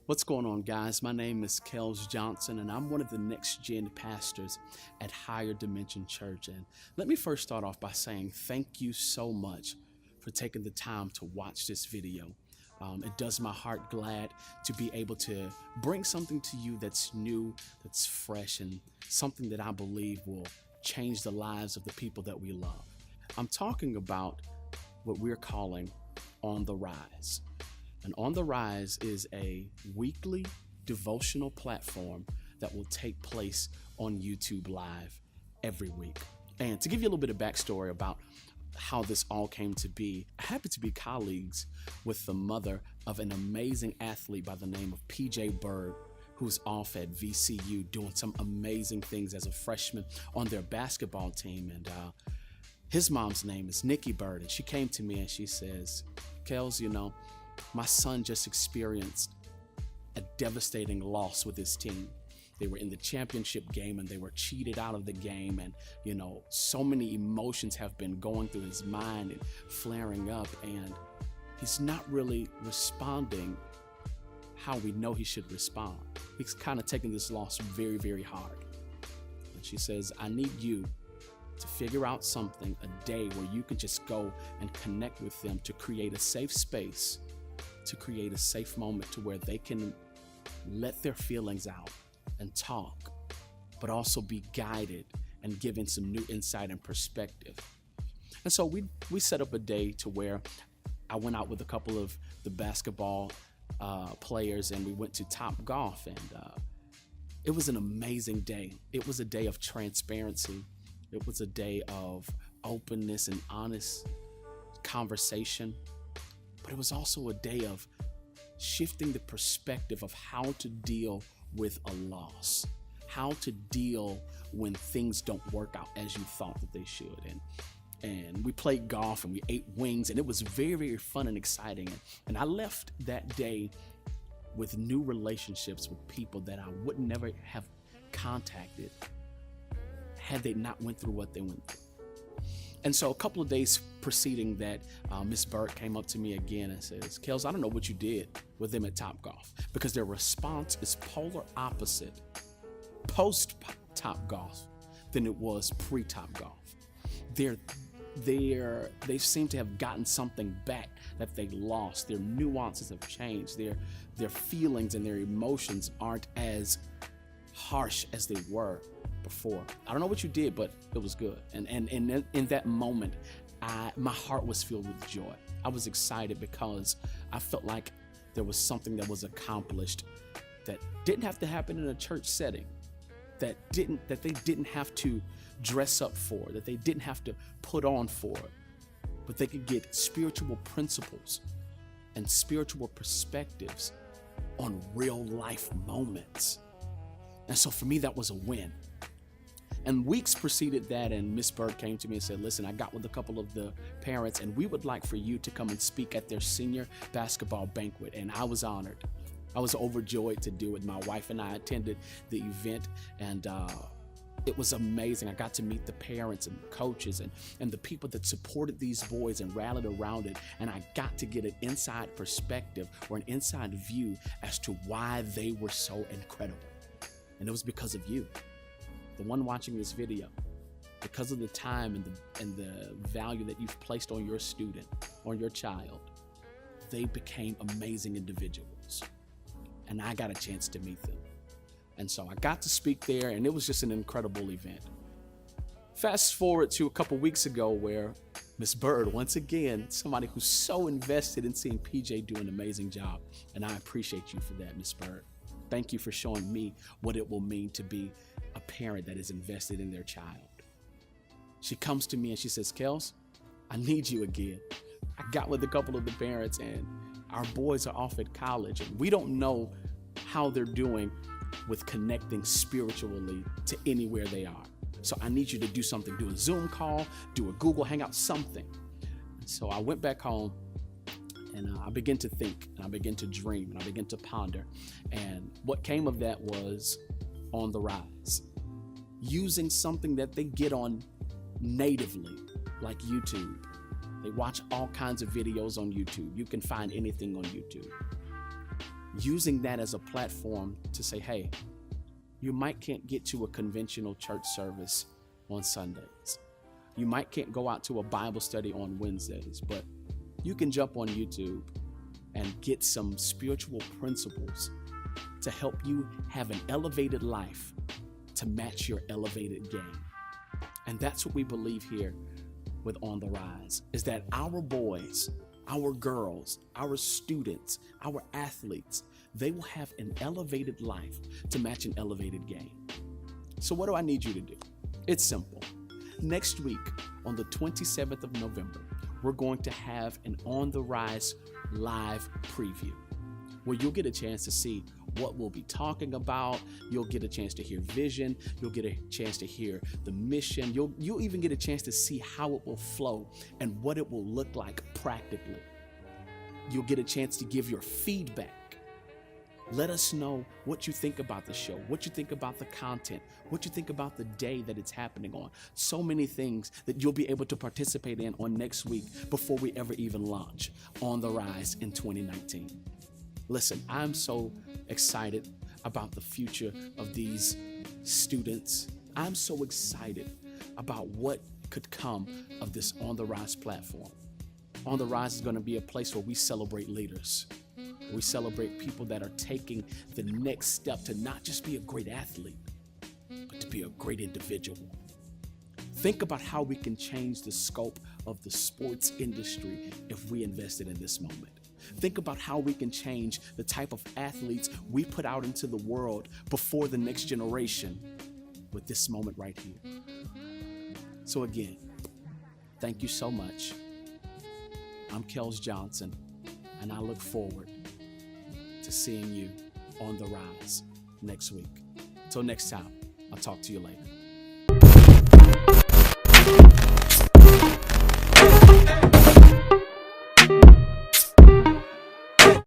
What's going on, guys? My name is Kels Johnson, and I'm one of the next gen pastors at Higher Dimension Church. And let me first start off by saying thank you so much for taking the time to watch this video. It does my heart glad to be able to bring something to you that's new, that's fresh, and something that I believe will change the lives of the people that we love. I'm talking about what we're calling On the Rise. And On the Rise is a weekly devotional platform that will take place on YouTube Live every week. And to give you a little bit of backstory about how this all came to be, I happen to be colleagues with the mother of an amazing athlete by the name of PJ Bird, who's off at VCU doing some amazing things as a freshman on their basketball team. And his mom's name is Nikki Bird. And she came to me and she says, Kels, my son just experienced a devastating loss with his team. They were in the championship game and they were cheated out of the game. And, so many emotions have been going through his mind and flaring up. And he's not really responding how we know he should respond. He's kind of taking this loss very, very hard. And she says, I need you to figure out something, a day where you can just go and connect with them to create a safe space, to create a safe moment to where they can let their feelings out and talk, but also be guided and given some new insight and perspective. And so we set up a day to where I went out with a couple of the basketball players and we went to Top Golf, and it was an amazing day. It was a day of transparency. It was a day of openness and honest conversation. But it was also a day of shifting the perspective of how to deal with a loss, how to deal when things don't work out as you thought that they should. And we played golf and we ate wings, and it was very, very fun and exciting. And I left that day with new relationships with people that I would never have contacted had they not went through what they went through. And so a couple of days preceding that, Miss Bird came up to me again and says, Kels, I don't know what you did with them at Top Golf, because their response is polar opposite post Top Golf than it was pre-Top Golf. They seem to have gotten something back that they lost. Their nuances have changed. Their feelings and their emotions aren't as harsh as they were before. I don't know what you did, but it was good. And in that moment, my heart was filled with joy. I was excited because I felt like there was something that was accomplished that didn't have to happen in a church setting, that they didn't have to dress up for, that they didn't have to put on for, but they could get spiritual principles and spiritual perspectives on real life moments. And so for me, that was a win. And weeks preceded that, and Miss Bird came to me and said, listen, I got with a couple of the parents, and we would like for you to come and speak at their senior basketball banquet. And I was honored. I was overjoyed to do it. My wife and I attended the event, and it was amazing. I got to meet the parents and the coaches and the people that supported these boys and rallied around it. And I got to get an inside perspective or an inside view as to why they were so incredible. And it was because of you, the one watching this video, because of the time and the value that you've placed on your student, on your child. They became amazing individuals, and I got a chance to meet them. And so I got to speak there, and it was just an incredible event. Fast forward to a couple weeks ago where Miss Bird, once again, somebody who's so invested in seeing PJ do an amazing job, and I appreciate you for that, Miss Bird. Thank you for showing me what it will mean to be a parent that is invested in their child. She comes to me and she says, Kels, I need you again. I got with a couple of the parents, and our boys are off at college, and we don't know how they're doing with connecting spiritually to anywhere they are. So I need you to do something, do a Zoom call, do a Google Hangout, something. And so I went back home, and I began to think, and I began to dream, and I began to ponder. And what came of that was On the Rise, using something that they get on natively, like YouTube. They watch all kinds of videos on YouTube. You can find anything on YouTube. using that as a platform to say, hey, you might can't get to a conventional church service on Sundays. You might can't go out to a Bible study on Wednesdays, but you can jump on YouTube and get some spiritual principles to help you have an elevated life to match your elevated game. And that's what we believe here with On the Rise, is that our boys, our girls, our students, our athletes, they will have an elevated life to match an elevated game. So what do I need you to do? It's simple. Next week, on the 27th of November, we're going to have an On the Rise live preview where you'll get a chance to see what we'll be talking about. You'll get a chance to hear vision. You'll get a chance to hear the mission. You'll even get a chance to see how it will flow and what it will look like practically. You'll get a chance to give your feedback. Let us know what you think about the show, what you think about the content, what you think about the day that it's happening on. So many things that you'll be able to participate in on next week before we ever even launch On the Rise in 2019. Listen, I'm so excited about the future of these students. I'm so excited about what could come of this On the Rise platform. On the Rise is going to be a place where we celebrate leaders. We celebrate people that are taking the next step to not just be a great athlete, but to be a great individual. Think about how we can change the scope of the sports industry if we invested in this moment. Think about how we can change the type of athletes we put out into the world before the next generation with this moment right here. So again, thank you so much. I'm Kels Johnson, and I look forward to seeing you on the Rise next week. Till next time, I'll talk to you later.